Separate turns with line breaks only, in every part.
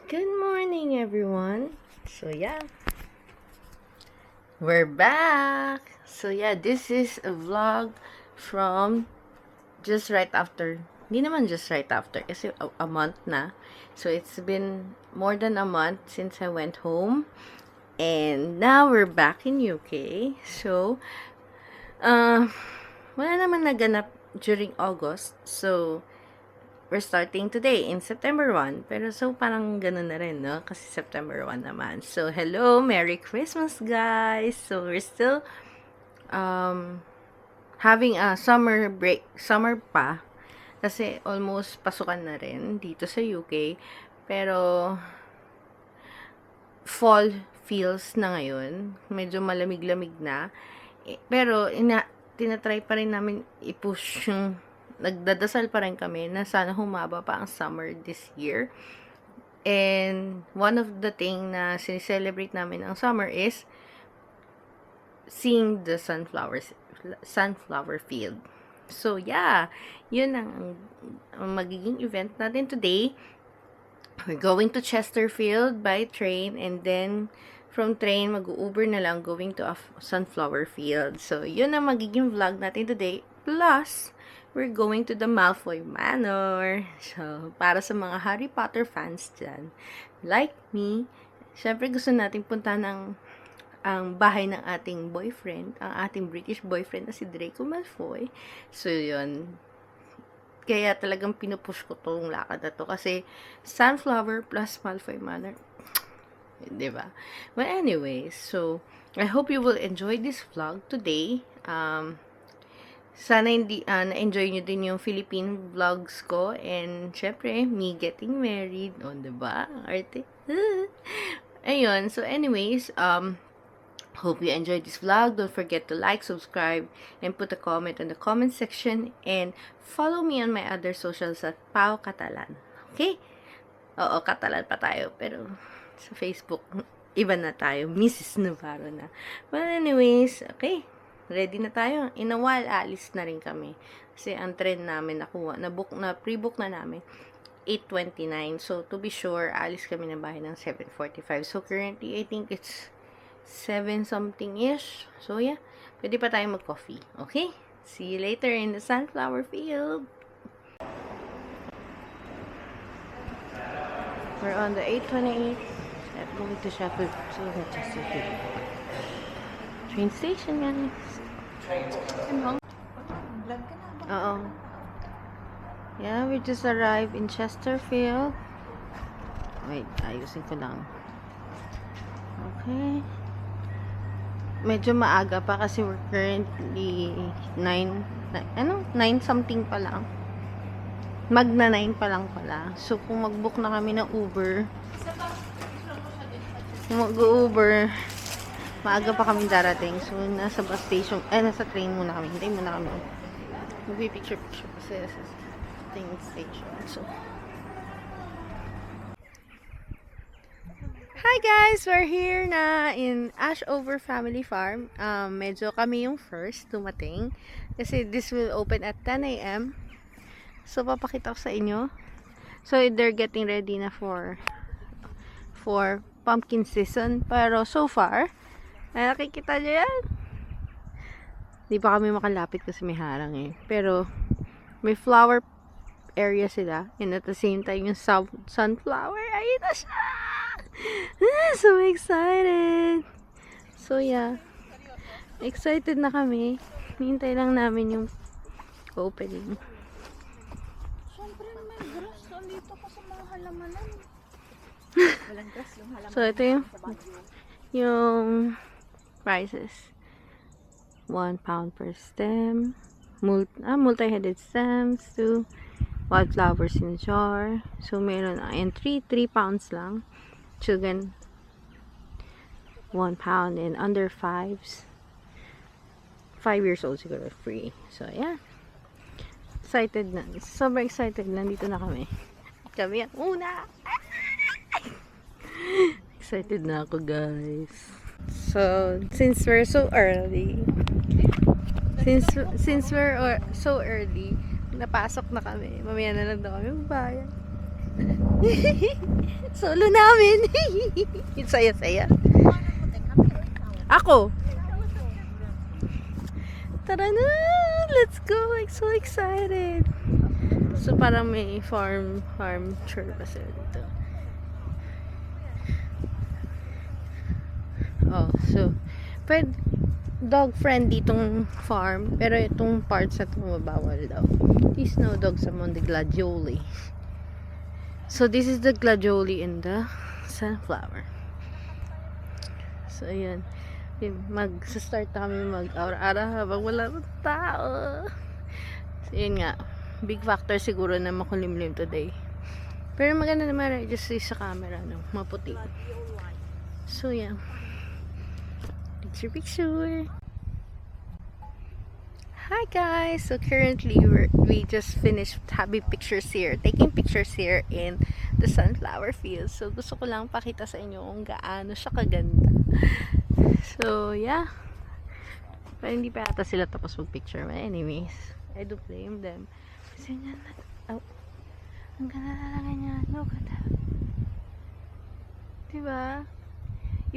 Good morning, everyone. So, yeah. We're back. So, yeah, this is a vlog from just right after. Hindi naman just right after kasi a month na. So, it's been more than a month since I went home. And now we're back in UK. So, wala naman naganap during August. So, we're starting today in September 1. Pero so parang ganun na rin, no? Kasi September 1 naman. So, hello! Merry Christmas, guys! So, we're still having a summer break. Summer pa. Kasi almost pasukan na rin dito sa UK. Pero, fall feels na ngayon. Medyo malamig-lamig na. Pero, tinatry pa rin namin i-push yung nagdadasal pa rin kami na sana humaba pa ang summer this year. And one of the thing na sinicelebrate namin ang summer is seeing the sunflower field. So yeah, yun ang magiging event natin today. We're going to Chesterfield by train, and then from train mag-Uber na lang going to a sunflower field. So yun ang magiging vlog natin today. Plus, we're going to the Malfoy Manor. So, para sa mga Harry Potter fans dyan, like me, syempre gusto natin punta ng ang bahay ng ating boyfriend, ang ating British boyfriend na si Draco Malfoy. So, yun. Kaya talagang pinupush ko tong lakad na to. Kasi, Sunflower plus Malfoy Manor. Diba? But anyways, so, I hope you will enjoy this vlog today. Sana na-enjoy nyo din yung Philippine vlogs ko. And, syempre, me getting married. O, diba? Arte. Ayun. So, anyways, hope you enjoyed this vlog. Don't forget to like, subscribe, and put a comment in the comment section. And, follow me on my other socials at Pao Catalan. Okay? Oo, Catalan pa tayo. Pero, sa Facebook, iba na tayo. Mrs. Navarro na. But anyways, okay. Ready na tayo. In a while, alis na rin kami. Kasi ang train namin nakuha, pre-book na namin, 8:29. So, to be sure, alis kami na bahay ng 7:45. So, currently, I think it's 7 something-ish. So, yeah. Pwede pa tayo mag-coffee. Okay? See you later in the sunflower field. We're on the 8:28. Going to Sheffield. So, that's just okay. Train station, guys. Oo. Yeah, we just arrived in Chesterfield. Wait, ayusin ko lang. Okay. Medyo maaga pa kasi we're currently 9 something pa lang. Magna 9 pa lang pala. So, kung mag-book na kami ng Uber, mag-Uber, maaga pa kami darating. So, nasa bus station, nasa train muna kami. Hintayin muna kami. Mag-picture kasi sa train station. So, hi guys! We're here na in Ashover Family Farm. Medyo kami yung first tumating. Kasi this will open at 10 a.m. So, papakita ko sa inyo. So, they're getting ready na for pumpkin season. Pero, so far, ay, nakikita nyo yan? Di pa kami makalapit kasi may harang eh. Pero, may flower area sila. And at the same time, yung sunflower. Ayun na siya! So excited! So, yeah. Excited na kami. Hintay lang namin yung opening.
Siyempre, may grass. Dito pa sa mga halamanan. Walang grass yung halaman.
So, ito yung prices. £1 per stem. Multi-headed stems to wildflowers in a jar. So, meron and 3 pounds lang. Children, £1 and under 5s. 5 years old siguro free. So, yeah. Excited na. Sobrang excited. Nandito na kami. Kami ang una. Excited na ako, guys. So, since we're so early, so early, napasok na kami. Mamaya na lang daw kami magbayad. Solo namin. Yung saya-saya. Ako. Tara na! Let's go! I'm so excited! So, parang may farm tour pa sila dito. Oh, so, dog friendly itong farm, pero itong parts na itong mabawal daw. Please no dogs among the gladioli. So, this is the gladioli in the sunflower. So, ayan. Mag-start na kami mag-aura-ara habang wala ng tao. So, yun nga. Big factor siguro na makulimlim today. Pero maganda naman just sa camera, no? Maputi. So, yeah. Picture. Hi guys! So currently we just finished having pictures here, taking pictures here in the sunflower field. So gusto ko lang pakita sa inyo kung gaano siya kaganda. So yeah. Pero hindi pa yata sila tapos mag-picture. But anyways, I don't blame them. Kasi nga ang ganda talaga niya. Look at that. Diba?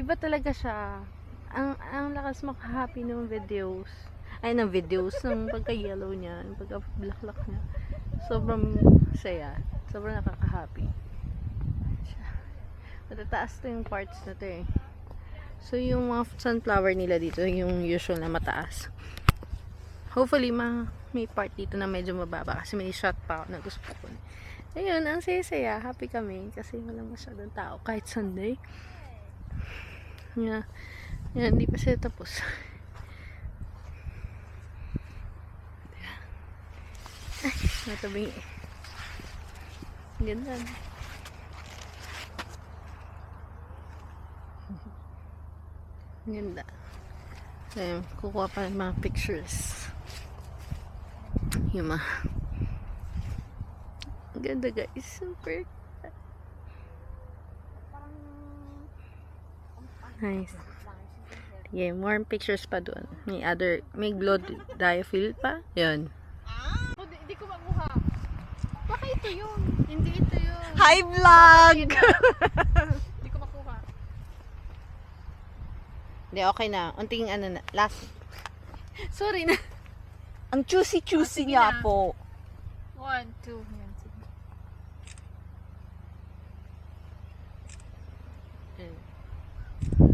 Iba talaga siya. Ang lakas makahappy ng videos. Ay, ng videos. Ng pagka-yellow niya. Ng pagka-black niya. Sobrang saya. Sobrang nakaka-happy. Matataas to yung parts na to eh. So, yung mga sunflower nila dito, yung usual na mataas. Hopefully, may part dito na medyo mababa. Kasi may shot pa ako na gusto ko. Ayun, ang saya-saya. Happy kami. Kasi walang masyadong tao. Kahit Sunday. Yeah. Yan, hindi pa sila tapos. Ay, matabing. Ganda. Ganda. So, kukuha pa ng mga pictures. Yung mga ganda guys. Super nice. Yeah, more pictures pa doon. May glow diaphyl pa. Yun.
Hindi ko makuha. Baka ito yun. Hindi ito yun.
Hi vlog!
Hindi ko makuha.
Hindi, okay na. Unting ano na. Last. Sorry na.
Ang juicy niya
na.
po.
1, 2. Yan, sige.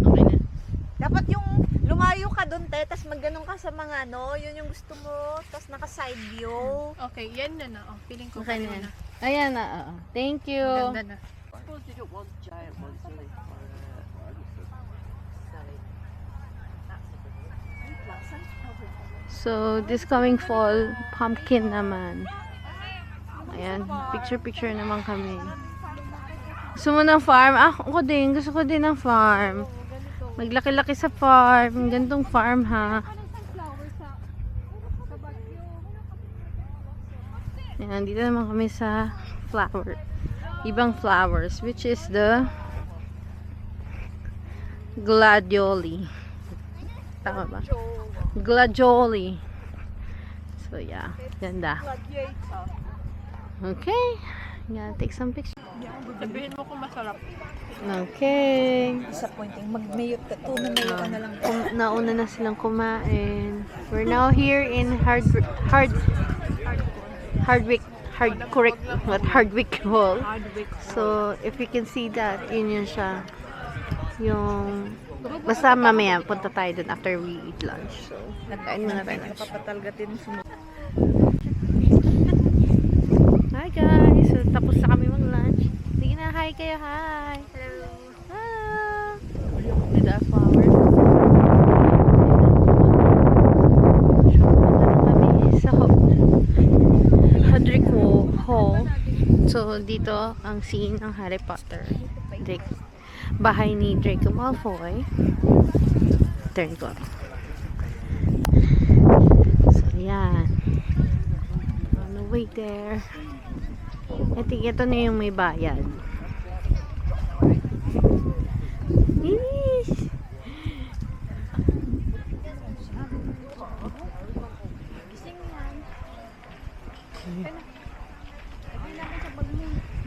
Okay na.
Dapat yung lumayo ka doon, te, tas magganong ka sa mga ano, yun yung gusto mo, tas naka side view.
Okay, yan na. Oh, feeling ko
Okay na
ganun
yan. Ayan na. Oo. Thank you.
Ganda na.
So, this coming fall, pumpkin naman. Ayan, picture naman kami. Gusto mo ng farm? Ako din, gusto ko din ng farm. Maglaki-laki sa farm. Gantong farm ha. Ayan, dito naman kami sa flower. Ibang flowers, which is the gladioli. Tama ba? Gladioli. So yeah, ganda. Okay. Yeah, take some pictures.
Sabihin mo kung masarap.
Okay.
Disappointing. Mag-mayo ka na lang.
Nauna na silang kumain. We're now here in Hardwick Hall. So, if you can see that, yun siya. Yung, basta mamaya, punta tayo dun after we eat lunch. So, nagkain muna tayo lunch.
Napapatalgatin sunod.
Hi guys! So, tapos na kami mag-lunch. Sige na, hi kayo, hi! Hello! Ah! With our flowers. Kami sa Hardwick Hall. So, dito ang scene ng Harry Potter. Bahay ni Draco Malfoy. Turn ko. So, yan. On the way there. Ito na yung may bayad. Eesh.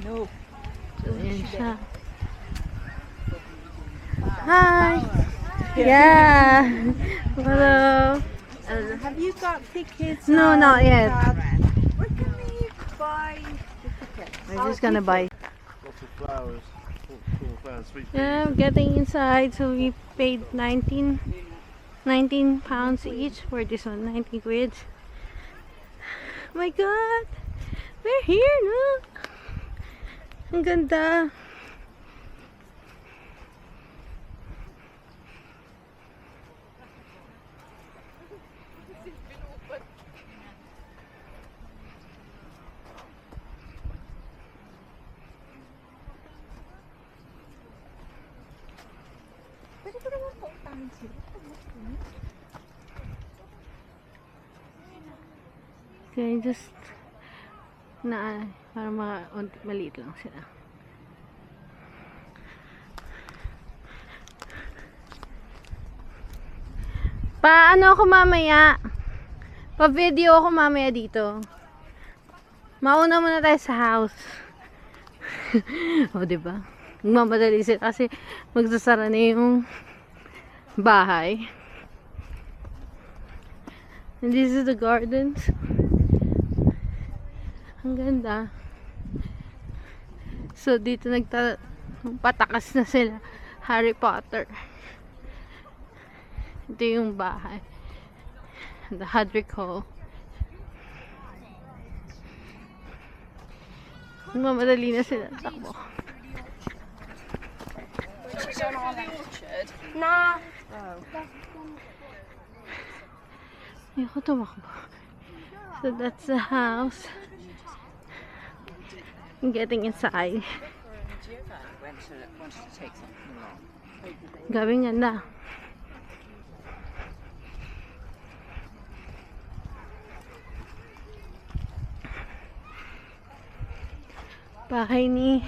No.
Ayan siya. Hi! Yeah! Hello!
Have you got tickets?
No, not yet.
Where can we buy the tickets?
We're just gonna buy.
Lots of flowers. Cool flowers, sweet
Yeah, I'm getting inside, so we paid 19 pounds each for this one, 19 quid. Oh my god! We're here, no? Ang ganda.
Pwede ko naman pautahin sila.
Okay, just para maliit lang sila. Paano ako mamaya? Pa-video ako mamaya dito. Mauna muna tayo sa house. O, diba? Magmamadali sila kasi magsasara na yung bahay. And this is the gardens. Ang ganda. So, dito patakas na sila. Harry Potter. Ito yung bahay. The Hadrick Hall. Mamadali na sila. Takbo.
Nah.
Ayoko tumakbo. So, that's the house. I'm getting inside. Gawing ganda. Bahay ni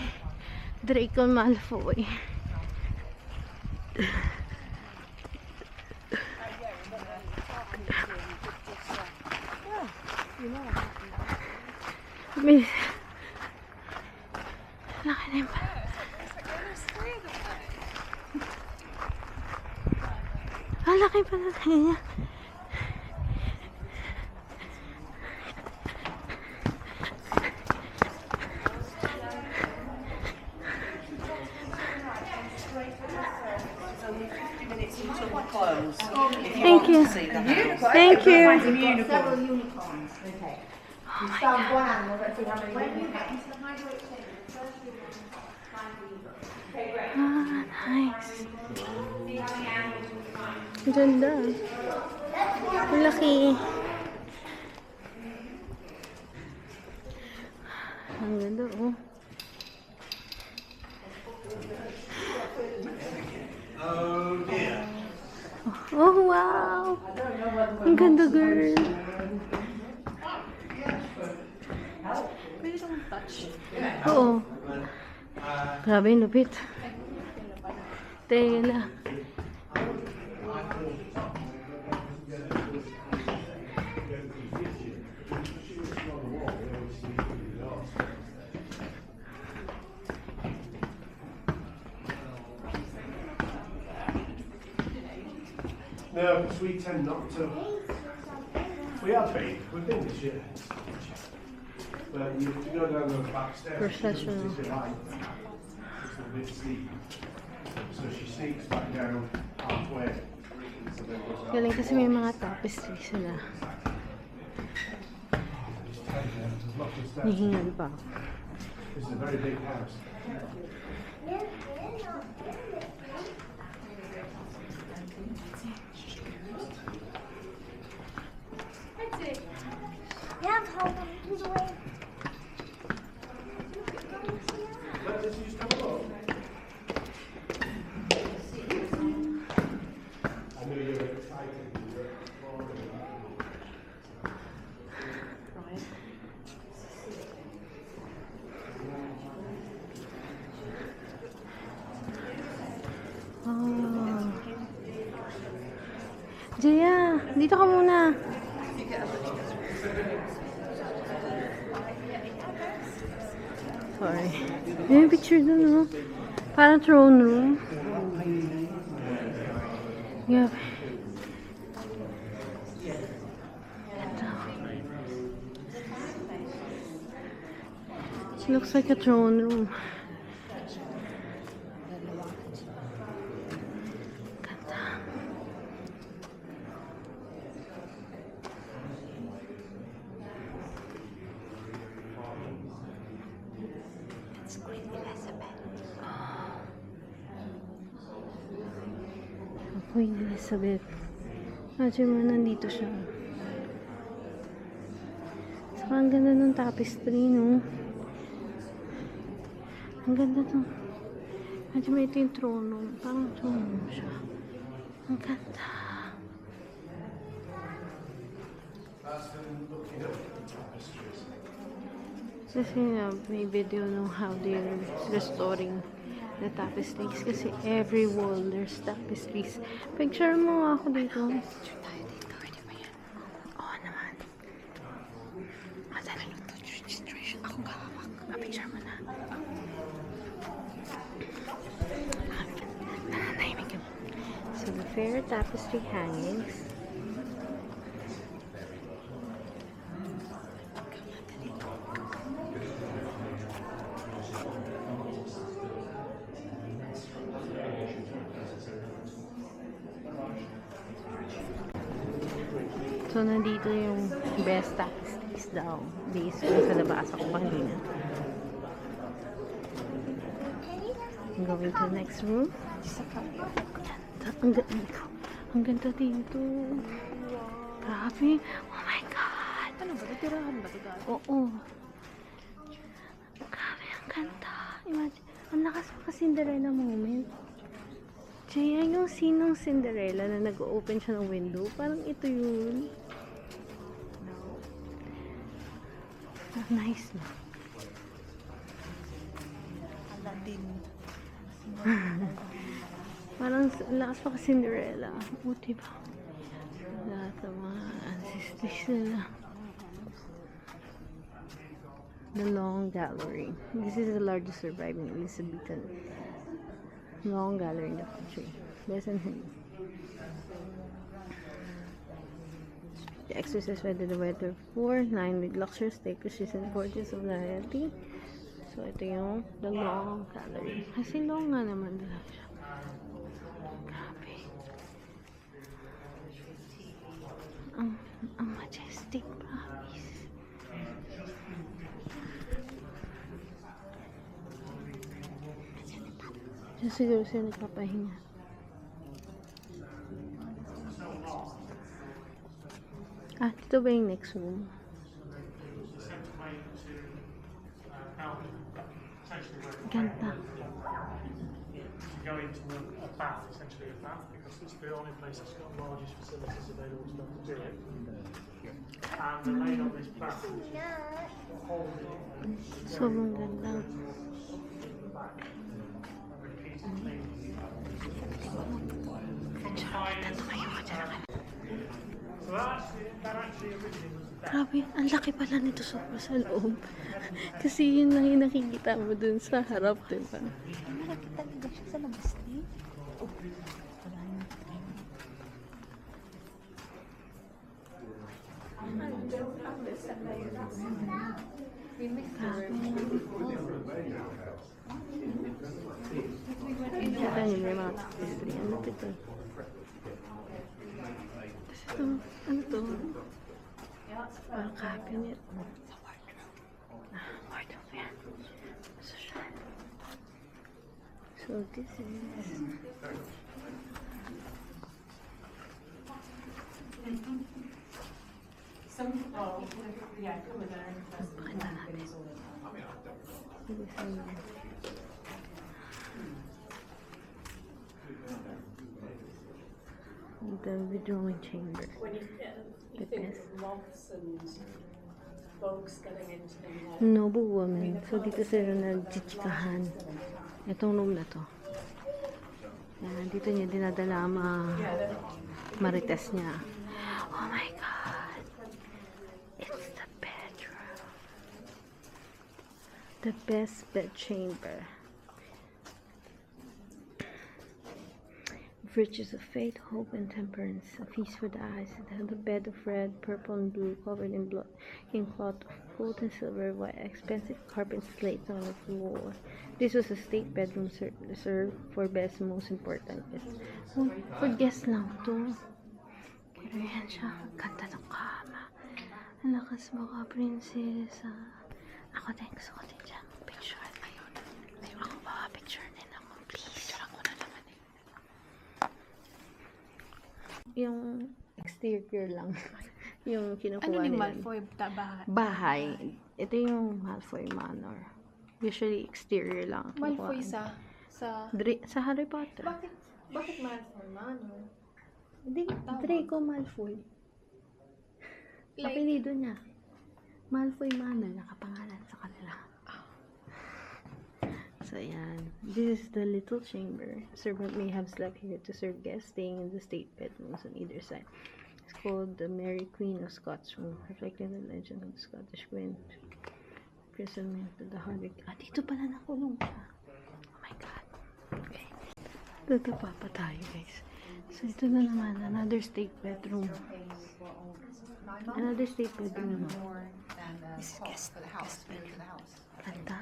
Draco Malfoy. May laki na yung laki pala niya. Thank you. Thank you.
Several unicorns. Okay. You start one animal, let's see how many unicorns.
Nice. Ang ganda. Ang laki. Ang ganda, oh.
Oh dear.
Oh, wow. Ang ganda, girl.
Pwede kang touch.
Oo. Grabe yung lupit. Tela.
No, because we tend not to. We have been. We've been this year. But you go down the back stairs.
Processional.
It's a bit steep. So she sneaks back down halfway. So then goes out.
Galing kasi may mga tapestry sila.
There's lots of steps.
Nihingal pa.
This is a very big house.
Yeah, hold on to the way.
Let us use the road. I know you're excited.
Oh. Jaya, dito ka muna. Sorry. May picture dun, no? Parang throne room. Yeah. It looks like a throne room. Ganda.
It's Queen Elizabeth.
Queen Elizabeth. Imagine mo, nandito siya. Saka ang ganda ng tapestry, no? Ang ganda to. Imagine mo, ito yung throne room. Parang throne room siya. Ang ganda. Kasi may video no how they're restoring the tapestries. Kasi every wall there's tapestries. Picture mo nga ako dito.
Picture tayo dito. Pwede ba yan?
Oo naman. Madali ito. Registration. Ako kahawak. Picture mo na. Nanahimik yun. So the fair tapestry hangings. So, nandito yung best tapestries daw. Based sa nabasa ko kanina. I'm going to the next room. Ang ganda. Ang ganda dito. Grabe. Oh my God.
Ano ba? Natirahan ba ito?
Oo. Grabe, ang ganda. Imagine, ang lakas pa Cinderella moment. Kaya yung scene ng Cinderella na nag-open siya ng window, parang ito yun. Nice na.
Aladdin.
Parang lakas pa ka Cinderella. O, diba? Lahat ng mga ancestors nila. The Long Gallery. This is the largest surviving Elizabethan long gallery in the country. Best and Henry. The exercise whether the weather for 9 with luxurious tapestries and gorgeous of variety. So, ito yung The Long Gallery. Kasi long nga naman dala siya. Grabe. Ang majestic, promise. Diyan siguro siya nagpapahinga. Dito ba yung next room? Ganda.
Go into a bath, essentially a bath, because it's the only place that's got the largest facilities available to them to do it. And they made up this bath, holding
Sobrang ganda.
back and repeatedly. So that actually originally was the bath.
Grabe, ang laki pala nito sobra sa loob. Kasi yun lang yung nakikita mo dun sa harap, diba?
Malaki talaga siya sa labas din.
Kita niyo may mga tapestry. Ano ito? Ito, ano to? Parang cabinet. Wardrobe yan. So, siya. So, this is... Pakita natin. This is... The withdrawing chamber. The best. Noble woman. So, dito sila nagchichikahan. Itong room na to. Yan, dito niya dinadala ang mga marites niya. Oh my God! It's the bedroom. The best bed chamber. Virtues of faith, hope, and temperance. A feast for the eyes. It had a bed of red, purple, and blue, covered in cloth of gold and silver, white, expensive carpet slates on the floor. This was a state bedroom reserved for best, most important guests. Oh, for guests lang to. Pero yan siya. Ganda ng kama. Ang lakas mo ka, prinsesa. Ako din, gusto ko din dyan. Picture. Ayun. Ako ba, picture din ako. Please. Picture ako na naman eh. Yung exterior lang. Yung kinukuha
Ano ni
nila.
Malfoy?
Bahay. Ito yung Malfoy Manor. Usually exterior lang.
Malfoy
kinukuha.
sa...
Sa Harry Potter.
Bakit Malfoy Manor?
Hindi, Draco Malfoy.
Like,
Apelido niya. Malfoy Manor, nakapangalan sa kanila. So, ayan. This is the little chamber. Servant may have slept here to serve guests staying in the state bedrooms on either side. It's called the Mary Queen of Scots room, reflecting the legend of the Scottish Queen. Imprisonment to the Hardwick. Dito pala nakulong siya. Oh my God. Okay. Tatapa pa tayo, guys. So, ito na naman. Another state bedroom. Another state bedroom.
This is guest bedroom.
Ganda.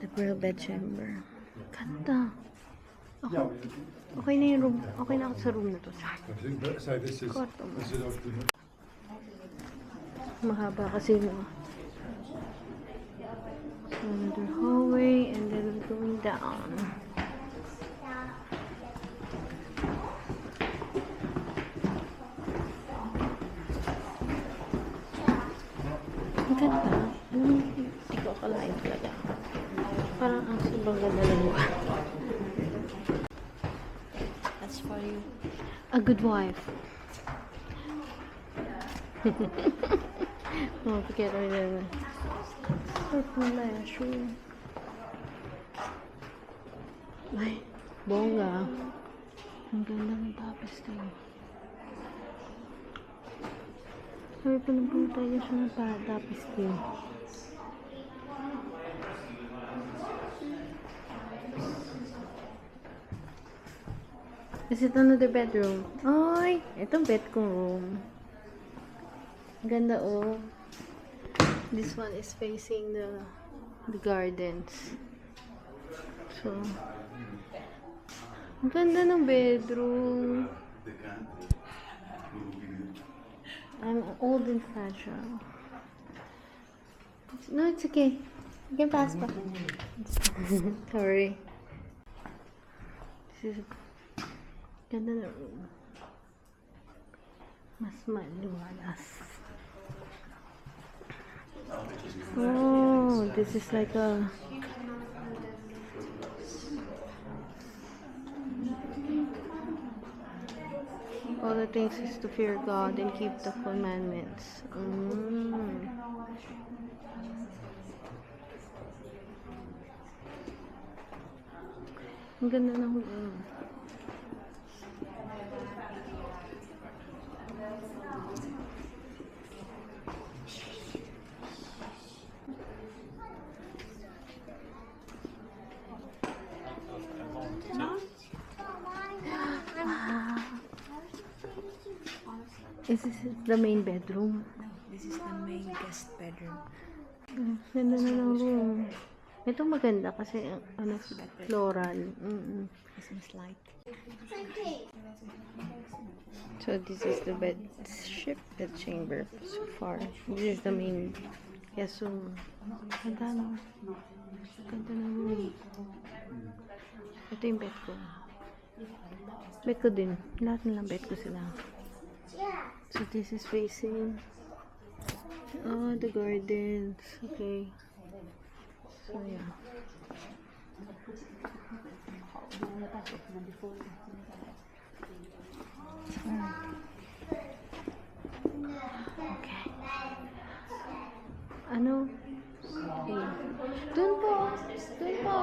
The pearl bed chamber. Ganda. Okay na yung room. Okay na ako sa room na to.
So this is
Kwarto mo.
obviously
Mahaba kasi no. So, another hallway and then we're going down. Ang ganda. Alam mo, hindi ko akalain talaga. Parang ang sobrang ganda ng lugar.
That's for you.
A good wife. Oh, forget it. Purple lash. Ay, bongga. Ang ganda ng tapestry. Sabi pa ng punta niya siya ng tapestry. Is it another bedroom? Ay, itong bed kong room. Ganda oh. This one is facing the gardens. So, ang ganda ng bedroom. I'm old and fragile. No, it's okay. You can pass pa. Sorry. This is ganda na room. Mas maliwalas. Oh, this is like a all the things is to fear God and keep the commandments. Ang ganda ng room. Is this the main bedroom?
This is the main guest bedroom.
Ganda na ng room. Ito maganda kasi ano, floral.
Christmas light.
So this is the bed chamber so far. This is the main. Yes, so ganda no. Ganda ng room. Ito yung bed ko. Bed ko din. Lahat nilang bed ko sila. So this is facing the gardens. Okay. So yeah. Okay. Ano? Okay. Doon po. Doon po.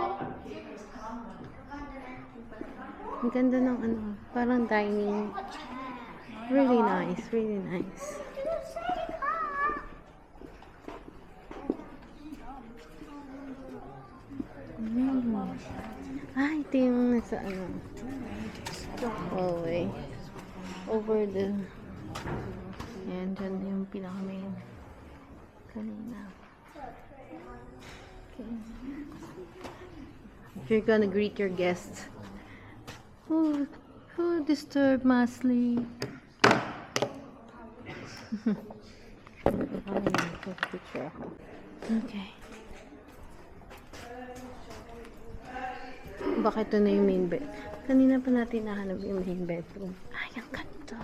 Ang ganda ng ano, parang dining. Really nice, really nice. sa ano. Hallway. Over the... Ayan, dyan yung pinaka-main. Kanina. Okay. If you're gonna greet your guests. Who disturbed my sleep? Picture ako. Okay. Baka ito na yung main bed. Kanina pa natin nahanap yung main bedroom. Ay, ang ganda.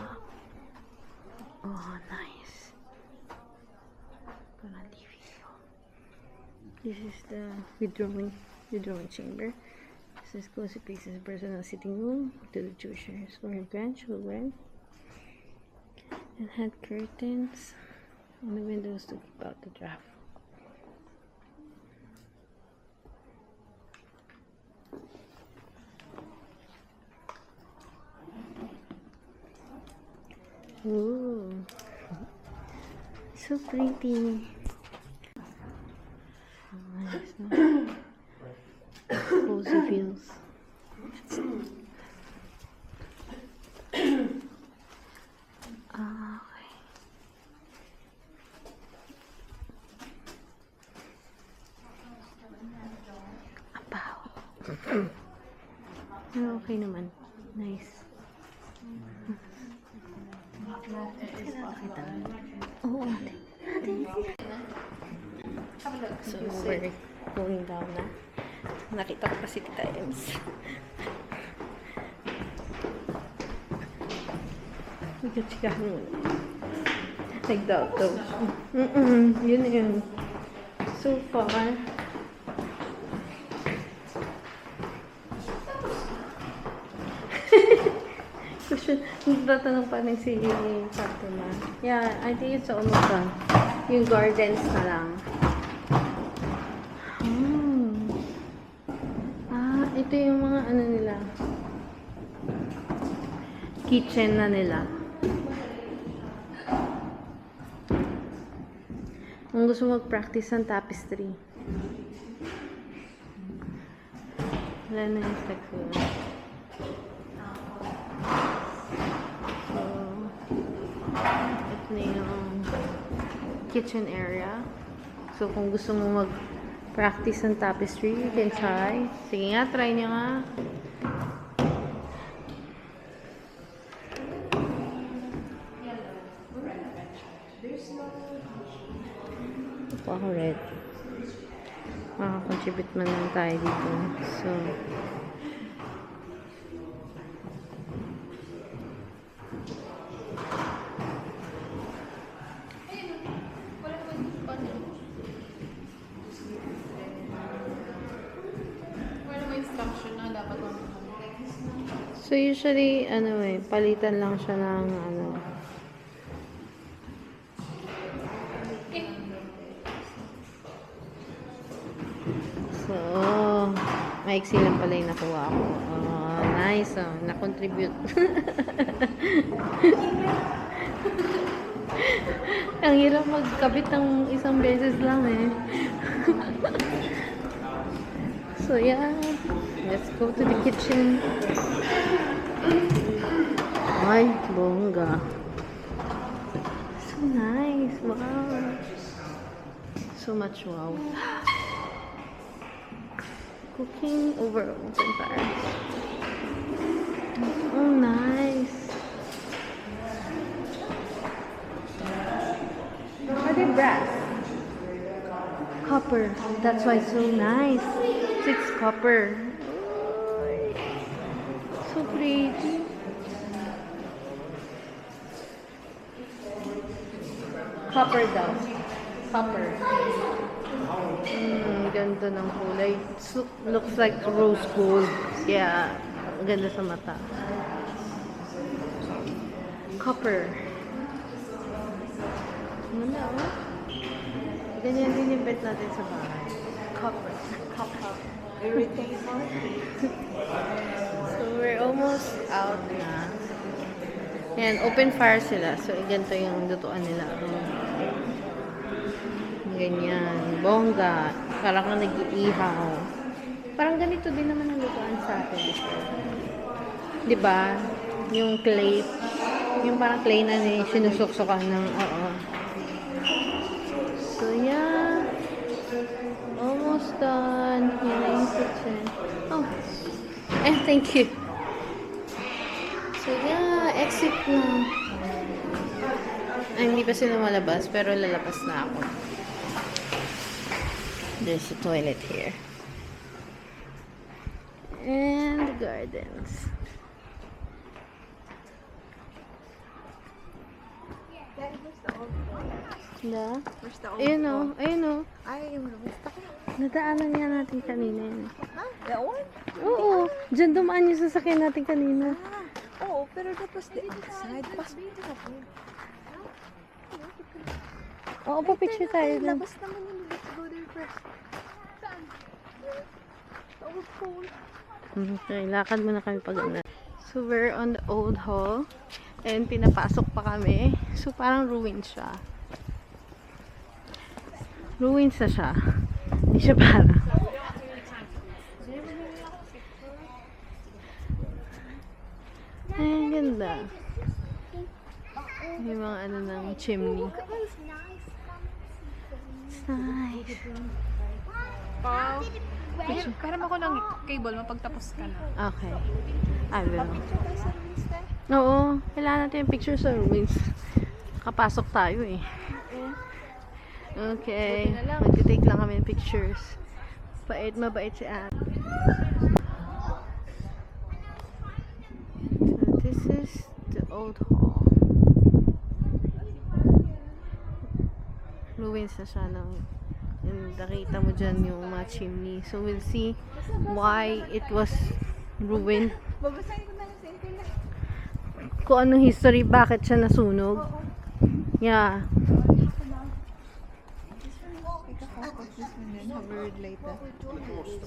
Oh, nice. Gonna leave you. This is the withdrawing chamber. This is cozy places, personal sitting room to the two chairs for your grandchildren. And had curtains on the windows to keep out the draft. Ooh, so pretty. Nice, no? Cozy feels. Okay. Apaw. Pero okay naman. Nice. Oo, ate. So, we're going down na. Nakita ko pa si Tita Ems. Nagkatsikahan muna. Nag-doubt daw. Yun yun. So far. Question, tatanong pa rin si Fatima. Yeah, I think it's almost done. Yung gardens na lang. Ito yung mga ano nila. Kitchen na nila. Kung gusto mag-practice ng tapestry. Wala na yung sex yun. So, ito na yung kitchen area. So, kung gusto mo mag-practice ng tapestry, you can try. Sige nga, try nyo nga. Ito po ako red. Makakontribute man lang tayo dito. So, so usually, ano palitan lang siya ng ano. So, maiksi lang pala yung nakuha ko. Oh, nice. Oh, na-contribute. Ang hirap magkabit ng isang beses lang So, yeah. Let's go to the kitchen. Ay, bongga. So nice. Wow. So much wow. Cooking over open fire. Oh, nice. Are they brass? Copper. That's why it's so nice. It's copper. So pretty. Copper daw. Copper. Ganda ng kulay. Looks like rose gold. Yeah. Ganda sa mata. Copper. Ganda, oh. Ganyan din yung bed natin sa bahay. Copper. Copper.
Irritating.
So, we're almost out na. Yan, open fire sila. So, ganito yung lutuan nila. Ganyan. Bongga. Parang ka nag-iihaw. Parang ganito din naman ang lutuan sa atin. Diba? Yung clay. Yung parang clay na sinusuksukan ng, oo. So, yeah. Almost done. Yan na yung kitchen. Oh. And thank you. So, yeah. Exit na. Ay, hindi pa sila malabas, pero lalabas na ako. There's a toilet here. And the gardens. Da?
Where's the old
Ayun o. Ayun o.
Ay, yung gusto ko.
Nadaanan niya natin kanina yun.
Ha? That one?
Oo. Diyan dumaan yung sasakyan natin kanina.
Oo, pero that was the outside.
Oo, pa-picture tayo dun.
Labas naman yun. Let's go there first. Saan? Sa old phone.
Okay, lakad muna kami pag ano. So, we're on the old hall. And pinapasok pa kami. So, parang ruins siya. Ruins na siya. Hindi siya parang. Ay, ang ganda. May mga ano ng chimney. It's nice.
Wow. Karam ako ng cable, mapagtapos ka na.
Okay. I will.
Picture tayo sa release tayo.
Oo. Kailangan natin yung picture sa ruins. Kapasok tayo eh. Okay. Mag-take lang kami ng pictures. Mabait si Anne. So, this is the old hall. Ruins na siya ng nakita mo dyan yung mga chimney. So, we'll see why it was ruined.
Babasahin ko na lang sa internet.
Kung anong history, bakit siya nasunog. Yeah.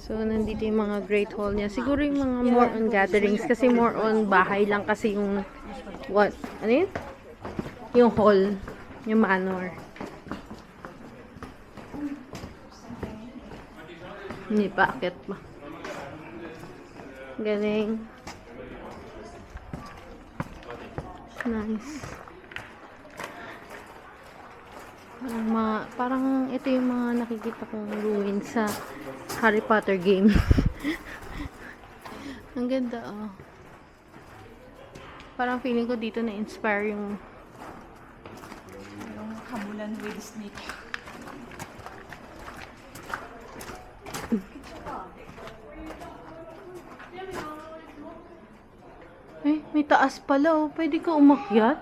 So, nandito yung mga great hall niya. Siguro yung mga more on gatherings kasi more on bahay lang kasi yung what? Ano yun? Yung hall. Yung manor. Hindi pa, akit pa. Galing. Nice. Parang ito yung mga nakikita kong ruin sa Harry Potter game. Ang ganda, oh. Parang feeling ko dito na-inspire yung
Habulan with snake.
may taas pala, oh. Pwede ka umakyat?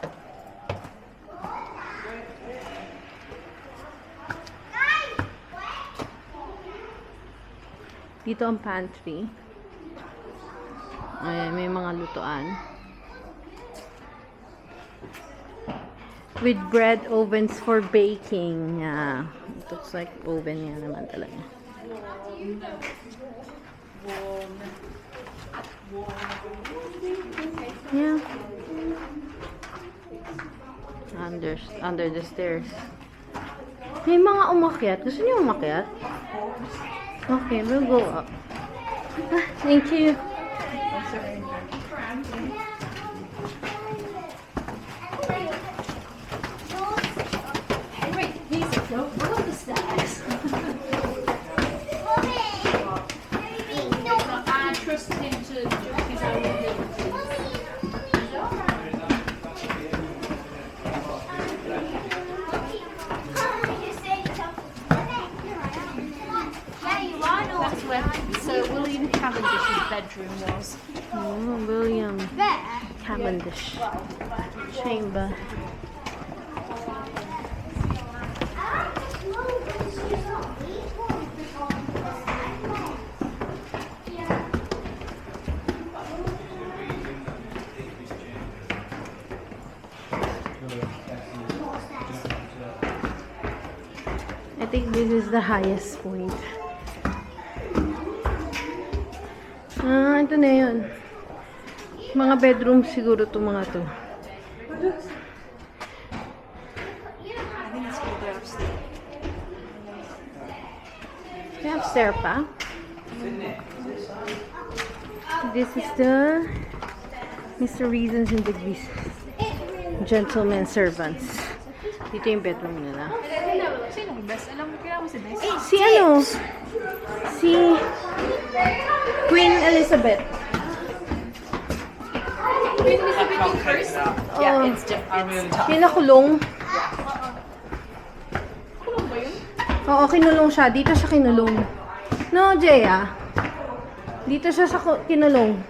Dito ang pantry. Ayan, may mga lutuan. With bread ovens for baking. Yeah. It looks like oven yan naman talaga. Yeah. Under the stairs. May mga umakyat. Gusto niyo umakyat? Okay, we'll go up. Thank you.
So William Cavendish's bedroom was.
Oh, William Cavendish chamber. I think this is the highest point. Ah, ito na yun. Mga bedroom siguro to mga to. May upstairs pa? This is the Mr. Reasons and Degrees. Gentlemen servants. Dito yung bedroom nila.
Sino best? Alam mo, kailangan mo si Best.
Si ano? Si Queen Elizabeth.
Queen Elizabeth yung first.
Yeah, it's yung nakulong.
Kulong ba yun?
Oo, kinulong siya. Dito siya kinulong. No, Jaya. Dito siya sa kinulong.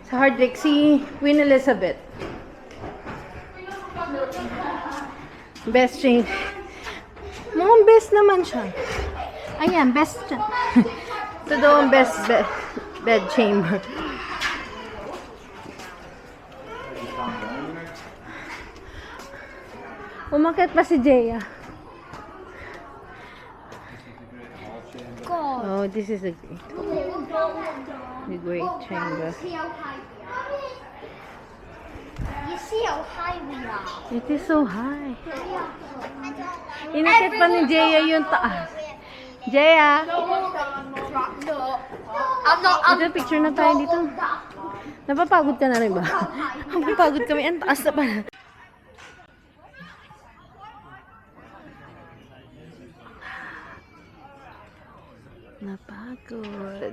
Sa Hardwick, si Queen Elizabeth. Best change. Mukhang best naman siya. Ayan, best siya. Ito daw ang best bed chamber. Umakit pa si Jaya.
God.
Oh, this is the great chamber.
You see how high we are.
It is so high. Inakit pa ni Jaya yung taas. Jaya! Ito, picture na tayo dito. Napapagod ka na rin ba? Napapagod kami. Ang taas na pala. Napagod.